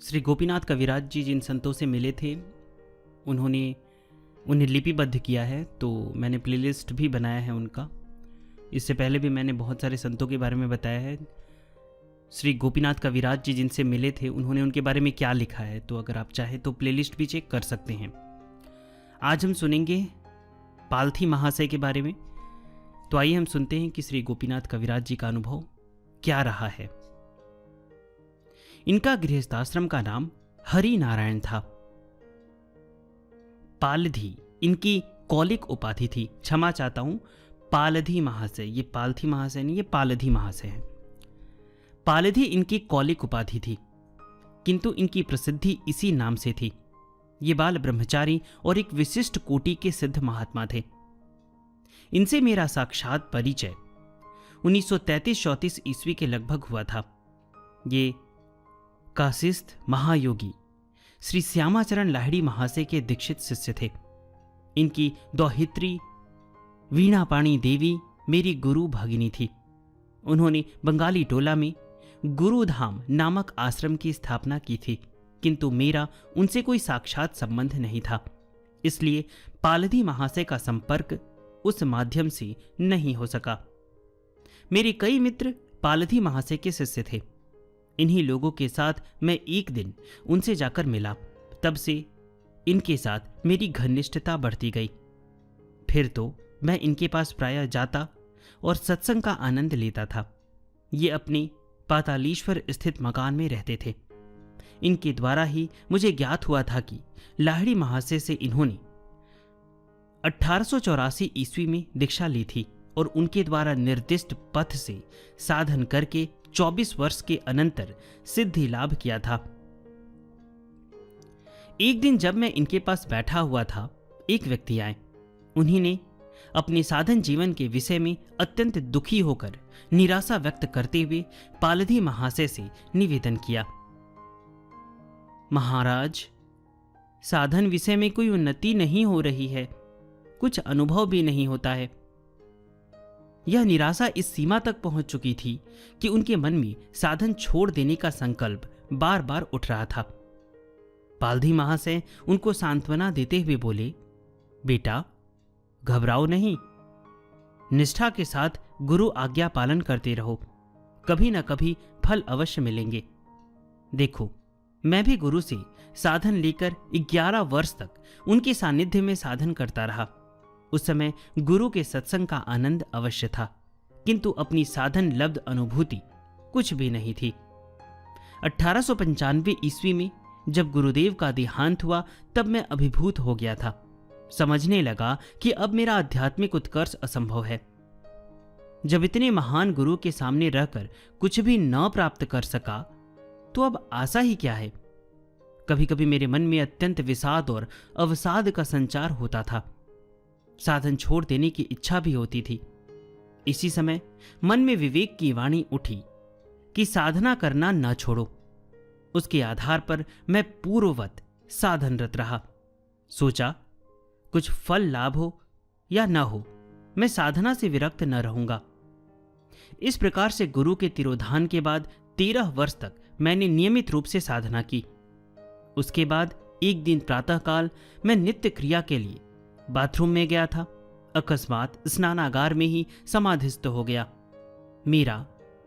श्री गोपीनाथ कविराज जी जिन संतों से मिले थे उन्होंने उन्हें लिपिबद्ध किया है, तो मैंने प्लेलिस्ट भी बनाया है उनका। इससे पहले भी मैंने बहुत सारे संतों के बारे में बताया है। श्री गोपीनाथ कविराज जी जिनसे मिले थे उन्होंने उनके बारे में क्या लिखा है, तो अगर आप चाहें तो प्लेलिस्ट भी चेक कर सकते हैं। आज हम सुनेंगे पालथी महाशय के बारे में। तो आइए हम सुनते हैं कि श्री गोपीनाथ कविराज जी का अनुभव क्या रहा है। इनका गृहस्थाश्रम का नाम हरि नारायण था। पालधी इनकी कौलिक उपाधि थी। क्षमा चाहता हूं, पालधी महाशय, ये पालथी महाशय नहीं, ये पालधी महाशय है। पालधी इनकी कौलिक उपाधि थी, किंतु इनकी प्रसिद्धि इसी नाम से थी। ये बाल ब्रह्मचारी और एक विशिष्ट कोटि के सिद्ध महात्मा थे। इनसे मेरा साक्षात परिचय 1933-34 ईस्वी के लगभग हुआ था। ये काशिस्थ महायोगी श्री श्यामाचरण लाहिड़ी महाशय के दीक्षित शिष्य थे। इनकी दौहित्री वीणापाणी देवी मेरी गुरु भगिनी थी। उन्होंने बंगाली टोला में गुरुधाम नामक आश्रम की स्थापना की थी, किंतु मेरा उनसे कोई साक्षात संबंध नहीं था, इसलिए पालधी महाशय का संपर्क उस माध्यम से नहीं हो सका। मेरे कई मित्र पालधी महाशय के शिष्य थे। इन्हीं लोगों के साथ मैं एक दिन उनसे जाकर मिला। तब से इनके साथ मेरी घनिष्ठता बढ़ती गई। फिर तो मैं इनके पास प्रायः जाता और सत्संग का आनंद लेता था। ये अपने पातालीश्वर स्थित मकान में रहते थे। इनके द्वारा ही मुझे ज्ञात हुआ था कि लाहिड़ी महाशय से इन्होंने 1884 ईस्वी में दीक्षा ली थी और उनके द्वारा निर्दिष्ट पथ से साधन करके 24 वर्ष के अनंतर सिद्धि लाभ किया था। एक दिन जब मैं इनके पास बैठा हुआ था, एक व्यक्ति आए। उन्हीं ने अपने साधन जीवन के विषय में अत्यंत दुखी होकर निराशा व्यक्त करते हुए पालधी महाशय से निवेदन किया, महाराज, साधन विषय में कोई उन्नति नहीं हो रही है, कुछ अनुभव भी नहीं होता है। यह निराशा इस सीमा तक पहुंच चुकी थी कि उनके मन में साधन छोड़ देने का संकल्प बार बार उठ रहा था। पालधी महाशय उनको सांत्वना देते हुए बोले, बेटा घबराओ नहीं, निष्ठा के साथ गुरु आज्ञा पालन करते रहो, कभी न कभी फल अवश्य मिलेंगे। देखो, मैं भी गुरु से साधन लेकर 11 वर्ष तक उनके सानिध्य में साधन करता रहा। उस समय गुरु के सत्संग का आनंद अवश्य था, किंतु अपनी साधन लब्ध अनुभूति कुछ भी नहीं थी। 1895 ईस्वी में जब गुरुदेव का देहांत हुआ, तब मैं अभिभूत हो गया था। समझने लगा कि अब मेरा आध्यात्मिक उत्कर्ष असंभव है। जब इतने महान गुरु के सामने रहकर कुछ भी न प्राप्त कर सका, तो अब आशा ही क्या है। कभी कभी मेरे मन में अत्यंत विषाद और अवसाद का संचार होता था। साधन छोड़ देने की इच्छा भी होती थी। इसी समय मन में विवेक की वाणी उठी कि साधना करना न छोड़ो। उसके आधार पर मैं पूर्ववत साधनरत रहा। सोचा, कुछ फल लाभ हो या न हो, मैं साधना से विरक्त न रहूंगा। इस प्रकार से गुरु के तिरोधान के बाद 13 वर्ष तक मैंने नियमित रूप से साधना की। उसके बाद एक दिन प्रातःकाल मैं नित्य क्रिया के लिए बाथरूम में गया था। अकस्मात स्नानागार में ही समाधिस्थ हो गया। मेरा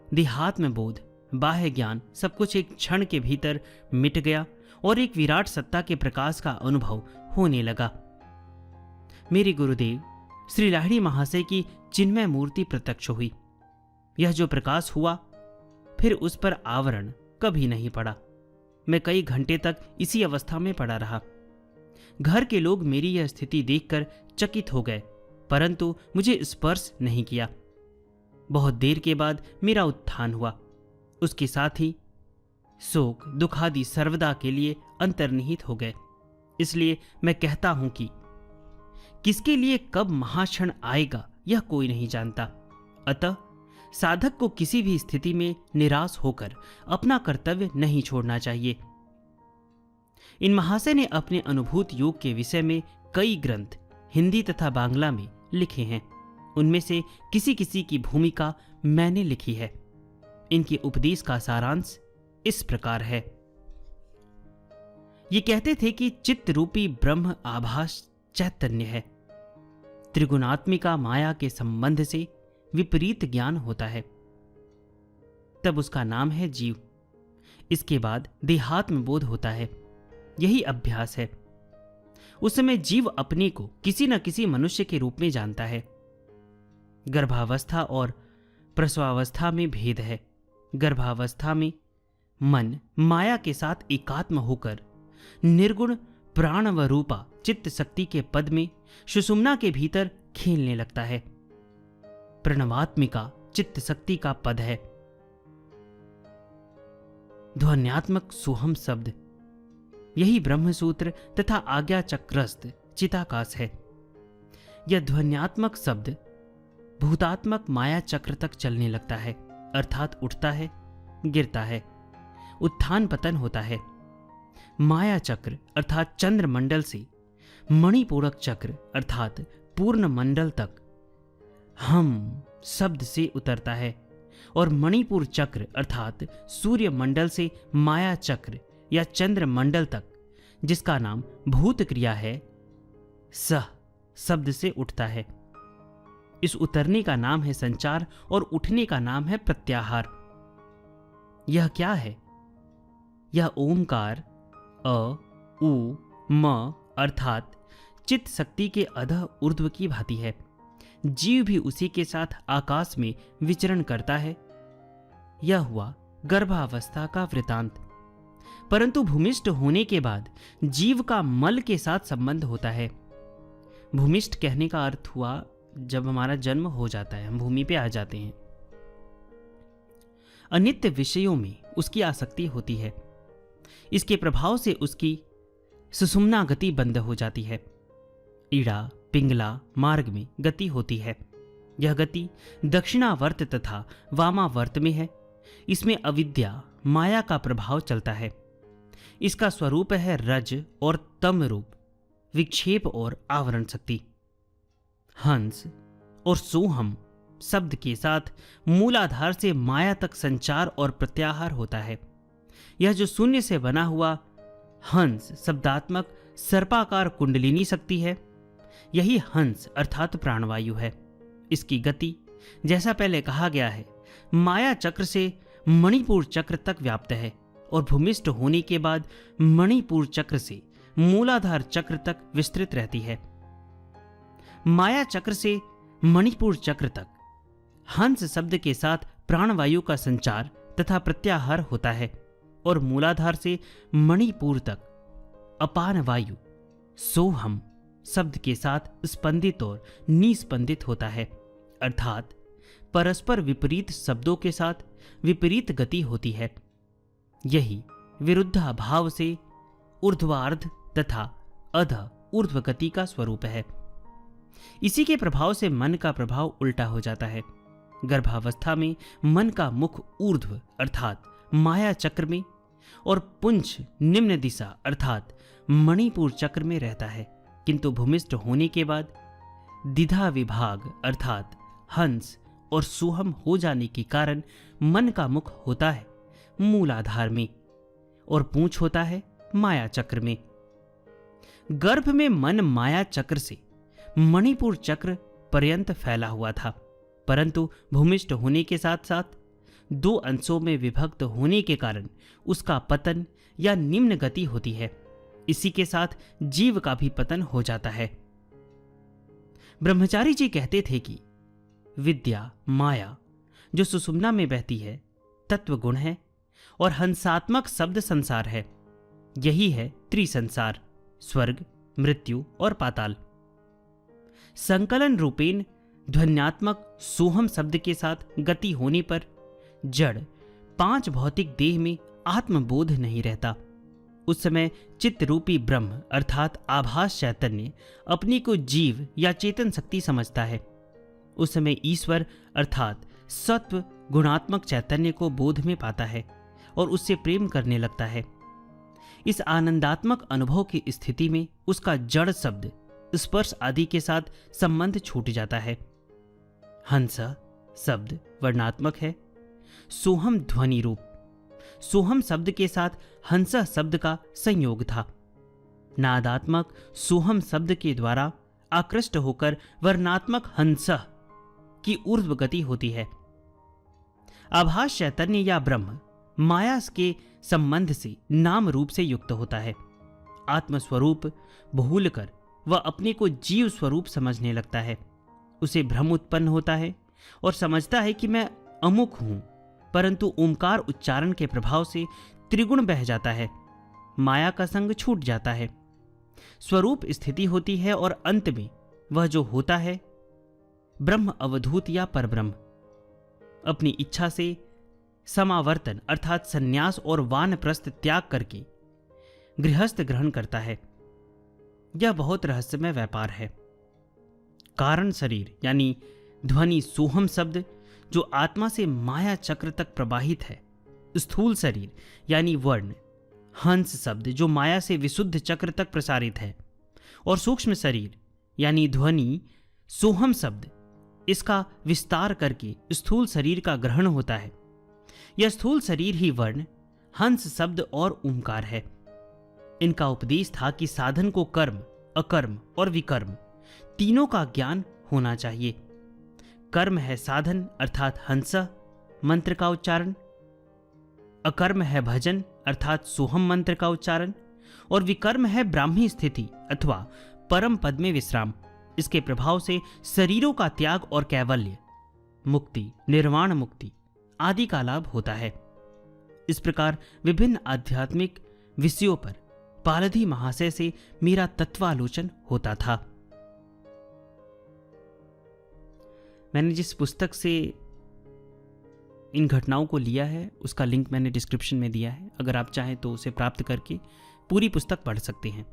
देहात्म बोध, बाह्य ज्ञान सब कुछ एक क्षण के भीतर मिट गया और एक विराट सत्ता के प्रकाश का अनुभव होने लगा। मेरे गुरुदेव श्री लाहिड़ी महाशय की चिन्मय मूर्ति प्रत्यक्ष हुई। यह जो प्रकाश हुआ, फिर उस पर आवरण कभी नहीं पड़ा। मैं कई घंटे तक इसी अवस्था में पड़ा रहा। घर के लोग मेरी यह स्थिति देखकर चकित हो गए, परंतु मुझे स्पर्श नहीं किया। बहुत देर के बाद मेरा उत्थान हुआ। उसके साथ ही शोक दुखादि सर्वदा के लिए अंतर्निहित हो गए। इसलिए मैं कहता हूं कि किसके लिए कब महाक्षण आएगा यह कोई नहीं जानता। अतः साधक को किसी भी स्थिति में निराश होकर अपना कर्तव्य नहीं छोड़ना चाहिए। इन महाशय ने अपने अनुभूत योग के विषय में कई ग्रंथ हिंदी तथा बांग्ला में लिखे हैं। उनमें से किसी किसी की भूमिका मैंने लिखी है। इनके उपदेश का सारांश इस प्रकार है। ये कहते थे कि चित्त रूपी ब्रह्म आभास चैतन्य है। त्रिगुणात्मिका माया के संबंध से विपरीत ज्ञान होता है, तब उसका नाम है जीव। इसके बाद देहात्म बोध होता है। यही अभ्यास है। उस समय जीव अपने को किसी न किसी मनुष्य के रूप में जानता है। गर्भावस्था और प्रसवावस्था में भेद है। गर्भावस्था में मन माया के साथ एकात्म होकर निर्गुण प्राण व रूपा चित्त शक्ति के पद में सुषुम्ना के भीतर खेलने लगता है। प्रणवात्मिका चित्त शक्ति का पद है। ध्वन्यात्मक सोहम शब्द, यही ब्रह्मसूत्र तथा आज्ञा चक्रस्थ चिताकाश है। यह ध्वन्यात्मक शब्द भूतात्मक माया चक्र तक चलने लगता है, अर्थात उठता है, गिरता है, उत्थान पतन होता है। माया चक्र अर्थात चंद्र मंडल से मणिपूरक चक्र अर्थात पूर्ण मंडल तक हम शब्द से उतरता है और मणिपुर चक्र अर्थात सूर्य मंडल से माया चक्र या चंद्र मंडल तक, जिसका नाम भूत क्रिया है, सह शब्द से उठता है। इस उतरने का नाम है संचार और उठने का नाम है प्रत्याहार। यह क्या है? यह ओमकार अ उ म अर्थात चित्त शक्ति के अधः ऊर्ध्व की भांति है। जीव भी उसी के साथ आकाश में विचरण करता है। यह हुआ गर्भावस्था का वृतांत। परंतु भूमिष्ठ होने के बाद जीव का मल के साथ संबंध होता है। भूमिष्ठ कहने का अर्थ हुआ जब हमारा जन्म हो जाता है, हम भूमि पे आ जाते हैं। अनित्य विषयों में उसकी आसक्ति होती है। इसके प्रभाव से उसकी सुषुम्ना गति बंद हो जाती है। ईड़ा पिंगला मार्ग में गति होती है। यह गति दक्षिणावर्त तथा वामावर्त में है। इसमें अविद्या माया का प्रभाव चलता है। इसका स्वरूप है रज और तम रूप, विक्षेप और आवरण शक्ति। हंस और सोहम शब्द के साथ मूलाधार से माया तक संचार और प्रत्याहार होता है। यह जो शून्य से बना हुआ हंस शब्दात्मक सर्पाकार कुंडलिनी शक्ति है, यही हंस अर्थात प्राणवायु है। इसकी गति जैसा पहले कहा गया है माया चक्र से मणिपुर चक्र तक व्याप्त है और भूमिष्ठ होने के बाद मणिपुर चक्र से मूलाधार चक्र तक विस्तृत रहती है। माया चक्र से मणिपुर चक्र तक हंस शब्द के साथ प्राणवायु का संचार तथा प्रत्याहार होता है और मूलाधार से मणिपुर तक अपान वायु सोहम शब्द के साथ स्पंदित और निस्पंदित होता है, अर्थात परस्पर विपरीत शब्दों के साथ विपरीत गति होती है। यही विरुद्धाभाव से ऊर्ध्वार्ध तथा अध ऊर्ध्व गति का स्वरूप है। इसी के प्रभाव से मन का प्रभाव उल्टा हो जाता है। गर्भावस्था में मन का मुख ऊर्ध्व अर्थात माया चक्र में और पुंछ निम्न दिशा अर्थात मणिपुर चक्र में रहता है, किंतु भूमिष्ठ होने के बाद द्विधा विभाग अर्थात हंस और सोहम हो जाने के कारण मन का मुख होता है मूलाधार में और पूंछ होता है माया चक्र में। गर्भ में मन माया चक्र से मणिपुर चक्र पर्यंत फैला हुआ था, परंतु भूमिष्ठ होने के साथ साथ दो अंशों में विभक्त होने के कारण उसका पतन या निम्न गति होती है। इसी के साथ जीव का भी पतन हो जाता है। ब्रह्मचारी जी कहते थे कि विद्या माया जो सुषुम्ना में बहती है तत्व गुण है और हंसात्मक शब्द संसार है। यही है त्रिसंसार, स्वर्ग, मृत्यु और पाताल। संकलन रूपेण ध्वन्यात्मक सोहम शब्द के साथ गति होने पर जड़ पांच भौतिक देह में आत्मबोध नहीं रहता। उस समय चित्त रूपी ब्रह्म अर्थात आभास चैतन्य अपनी को जीव या चेतन शक्ति समझता है। उस समय ईश्वर अर्थात सत्व गुणात्मक चैतन्य को बोध में पाता है और उससे प्रेम करने लगता है। इस आनंदात्मक अनुभव की स्थिति में उसका जड़ शब्द स्पर्श आदि के साथ संबंध छूट जाता है। हंस शब्द वर्णात्मक है, सोहम ध्वनि रूप। सोहम शब्द के साथ हंस शब्द का संयोग था। नादात्मक सोहम शब्द के द्वारा आकृष्ट होकर वर्णात्मक हंसः की ऊर्ध्व गति होती है। आभास चैतन्य या ब्रह्म माया के संबंध से नाम रूप से युक्त होता है। आत्मस्वरूप भूलकर वह अपने को जीव स्वरूप समझने लगता है। उसे भ्रम उत्पन्न होता है और समझता है कि मैं अमुक हूं, परंतु ओंकार उच्चारण के प्रभाव से त्रिगुण बह जाता है, माया का संग छूट जाता है, स्वरूप स्थिति होती है और अंत में वह जो होता है ब्रह्म अवधूत या परब्रह्म अपनी इच्छा से समावर्तन अर्थात संन्यास और वानप्रस्थ त्याग करके गृहस्थ ग्रहण करता है। यह बहुत रहस्यमय व्यापार है। कारण शरीर यानी ध्वनि सोहम शब्द जो आत्मा से माया चक्र तक प्रवाहित है, स्थूल शरीर यानी वर्ण हंस शब्द जो माया से विशुद्ध चक्र तक प्रसारित है, और सूक्ष्म शरीर यानी ध्वनि सोहम शब्द इसका विस्तार करके स्थूल शरीर का ग्रहण होता है। यह स्थूल शरीर ही वर्ण हंस शब्द और ओंकार है। इनका उपदेश था कि साधन को कर्म, अकर्म और विकर्म तीनों का ज्ञान होना चाहिए। कर्म है साधन अर्थात हंस मंत्र का उच्चारण, अकर्म है भजन अर्थात सोहम मंत्र का उच्चारण, और विकर्म है ब्राह्मी स्थिति अथवा परम पद में विश्राम। इसके प्रभाव से शरीरों का त्याग और कैवल्य, मुक्ति, निर्वाण मुक्ति आदि का लाभ होता है। इस प्रकार विभिन्न आध्यात्मिक विषयों पर पालधी महाशय से मेरा तत्वालोचन होता था। मैंने जिस पुस्तक से इन घटनाओं को लिया है उसका लिंक मैंने डिस्क्रिप्शन में दिया है। अगर आप चाहें तो उसे प्राप्त करके पूरी पुस्तक पढ़ सकते हैं।